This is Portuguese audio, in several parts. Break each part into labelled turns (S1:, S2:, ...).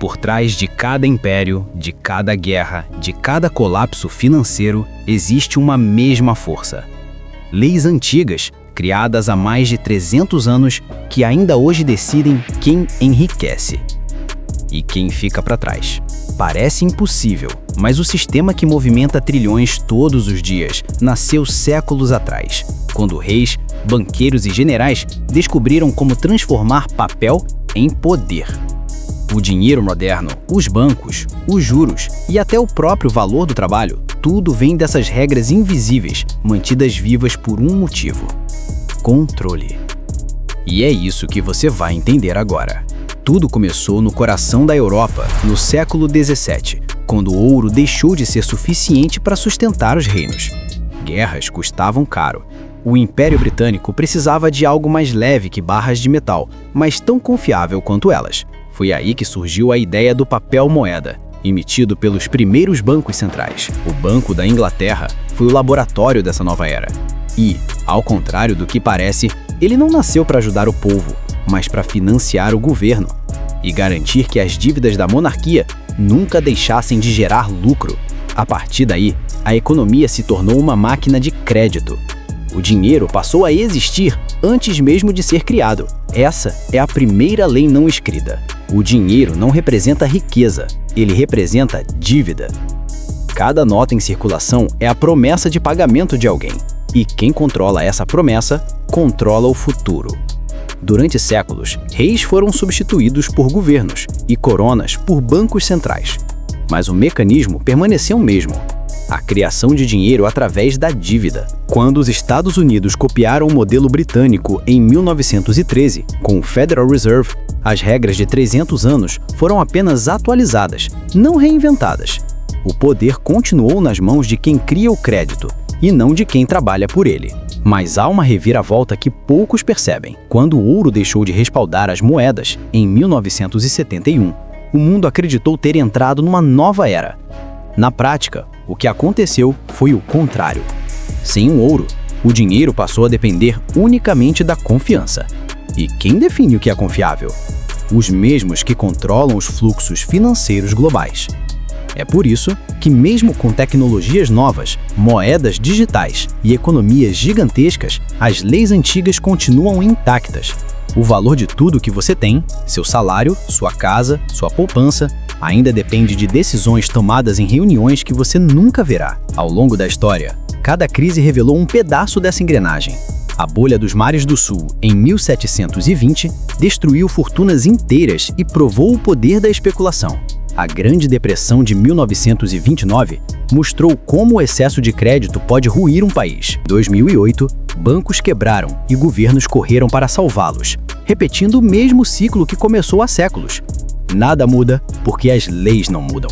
S1: Por trás de cada império, de cada guerra, de cada colapso financeiro, existe uma mesma força. Leis antigas, criadas há mais de 300 anos, que ainda hoje decidem quem enriquece e quem fica para trás. Parece impossível, mas o sistema que movimenta trilhões todos os dias nasceu séculos atrás, quando reis, banqueiros e generais descobriram como transformar papel em poder. O dinheiro moderno, os bancos, os juros e até o próprio valor do trabalho, tudo vem dessas regras invisíveis, mantidas vivas por um motivo: controle. E é isso que você vai entender agora. Tudo começou no coração da Europa, no século XVII, quando o ouro deixou de ser suficiente para sustentar os reinos. Guerras custavam caro. O Império Britânico precisava de algo mais leve que barras de metal, mas tão confiável quanto elas. Foi aí que surgiu a ideia do papel moeda, emitido pelos primeiros bancos centrais. O Banco da Inglaterra foi o laboratório dessa nova era. E, ao contrário do que parece, ele não nasceu para ajudar o povo, mas para financiar o governo e garantir que as dívidas da monarquia nunca deixassem de gerar lucro. A partir daí, a economia se tornou uma máquina de crédito. O dinheiro passou a existir antes mesmo de ser criado. Essa é a primeira lei não escrita. O dinheiro não representa riqueza, ele representa dívida. Cada nota em circulação é a promessa de pagamento de alguém. E quem controla essa promessa, controla o futuro. Durante séculos, reis foram substituídos por governos e coronas por bancos centrais. Mas o mecanismo permaneceu o mesmo: a criação de dinheiro através da dívida. Quando os Estados Unidos copiaram o modelo britânico em 1913, com o Federal Reserve, as regras de 300 anos foram apenas atualizadas, não reinventadas. O poder continuou nas mãos de quem cria o crédito e não de quem trabalha por ele. Mas há uma reviravolta que poucos percebem. Quando o ouro deixou de respaldar as moedas, em 1971, o mundo acreditou ter entrado numa nova era. Na prática, o que aconteceu foi o contrário. Sem o ouro, o dinheiro passou a depender unicamente da confiança. E quem define o que é confiável? Os mesmos que controlam os fluxos financeiros globais. É por isso que, mesmo com tecnologias novas, moedas digitais e economias gigantescas, as leis antigas continuam intactas. O valor de tudo que você tem, seu salário, sua casa, sua poupança, ainda depende de decisões tomadas em reuniões que você nunca verá. Ao longo da história, cada crise revelou um pedaço dessa engrenagem. A bolha dos mares do Sul, em 1720, destruiu fortunas inteiras e provou o poder da especulação. A Grande Depressão de 1929 mostrou como o excesso de crédito pode ruir um país. Em 2008, bancos quebraram e governos correram para salvá-los, repetindo o mesmo ciclo que começou há séculos. Nada muda porque as leis não mudam.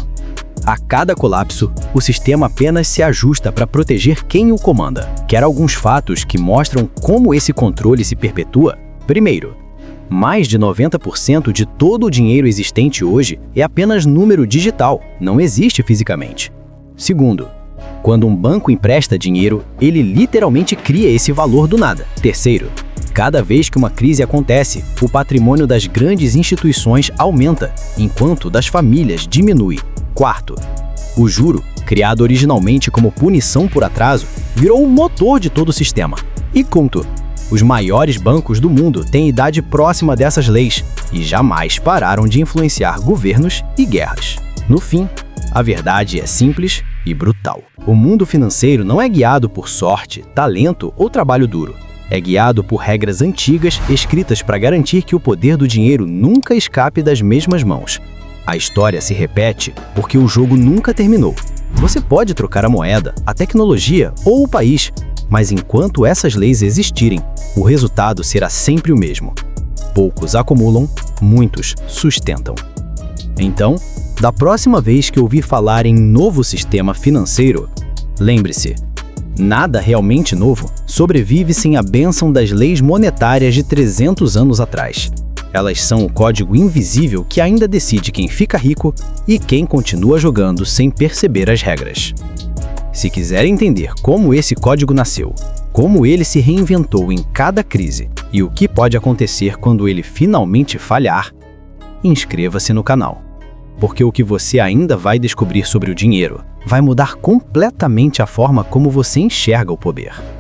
S1: A cada colapso, o sistema apenas se ajusta para proteger quem o comanda. Quer alguns fatos que mostram como esse controle se perpetua? Primeiro, mais de 90% de todo o dinheiro existente hoje é apenas número digital, não existe fisicamente. Segundo, quando um banco empresta dinheiro, ele literalmente cria esse valor do nada. Terceiro, cada vez que uma crise acontece, o patrimônio das grandes instituições aumenta, enquanto o das famílias diminui. Quarto, o juro, criado originalmente como punição por atraso, virou o motor de todo o sistema. E quinto, os maiores bancos do mundo têm idade próxima dessas leis e jamais pararam de influenciar governos e guerras. No fim, a verdade é simples e brutal. O mundo financeiro não é guiado por sorte, talento ou trabalho duro. É guiado por regras antigas escritas para garantir que o poder do dinheiro nunca escape das mesmas mãos. A história se repete porque o jogo nunca terminou. Você pode trocar a moeda, a tecnologia ou o país, mas enquanto essas leis existirem, o resultado será sempre o mesmo. Poucos acumulam, muitos sustentam. Então, da próxima vez que ouvir falar em novo sistema financeiro, lembre-se, nada realmente novo sobrevive sem a bênção das leis monetárias de 300 anos atrás. Elas são o código invisível que ainda decide quem fica rico e quem continua jogando sem perceber as regras. Se quiser entender como esse código nasceu, como ele se reinventou em cada crise e o que pode acontecer quando ele finalmente falhar, inscreva-se no canal. porque o que você ainda vai descobrir sobre o dinheiro vai mudar completamente a forma como você enxerga o poder.